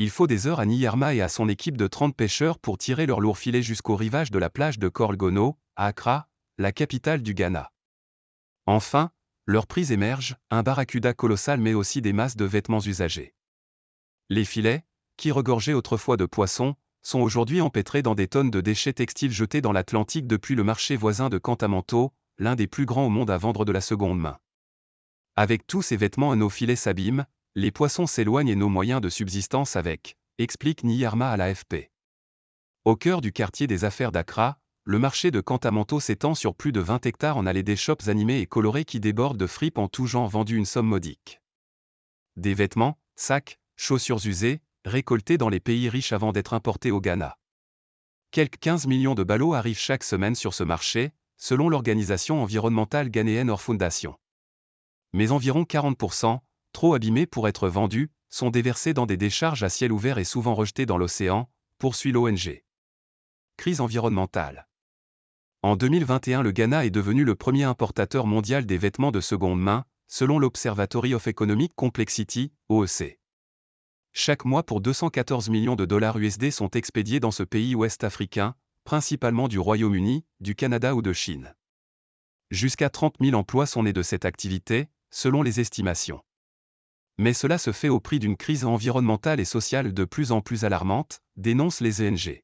Il faut des heures à Nyarma et à son équipe de 30 pêcheurs pour tirer leur lourd filet jusqu'au rivage de la plage de Korlgono, à Accra, la capitale du Ghana. Enfin, leur prise émerge, un barracuda colossal mais aussi des masses de vêtements usagés. Les filets, qui regorgeaient autrefois de poissons, sont aujourd'hui empêtrés dans des tonnes de déchets textiles jetés dans l'Atlantique depuis le marché voisin de Kantamanto, l'un des plus grands au monde à vendre de la seconde main. Avec tous ces vêtements, nos filets s'abîment, les poissons s'éloignent et nos moyens de subsistance avec, explique Nyarma à l'AFP. Au cœur du quartier des affaires d'Accra, le marché de Kantamanto s'étend sur plus de 20 hectares en allées des shops animés et colorés qui débordent de fripes en tout genre vendus une somme modique. Des vêtements, sacs, chaussures usées, récoltés dans les pays riches avant d'être importés au Ghana. Quelques 15 millions de ballots arrivent chaque semaine sur ce marché, selon l'organisation environnementale ghanéenne Earth Foundation. Mais environ 40%, trop abîmés pour être vendus, sont déversés dans des décharges à ciel ouvert et souvent rejetés dans l'océan, poursuit l'ONG. Crise environnementale. En 2021, le Ghana est devenu le premier importateur mondial des vêtements de seconde main, selon l'Observatory of Economic Complexity, OEC. Chaque mois pour 214 millions de dollars USD sont expédiés dans ce pays ouest africain, principalement du Royaume-Uni, du Canada ou de Chine. Jusqu'à 30 000 emplois sont nés de cette activité, selon les estimations. Mais cela se fait au prix d'une crise environnementale et sociale de plus en plus alarmante, dénoncent les ONG.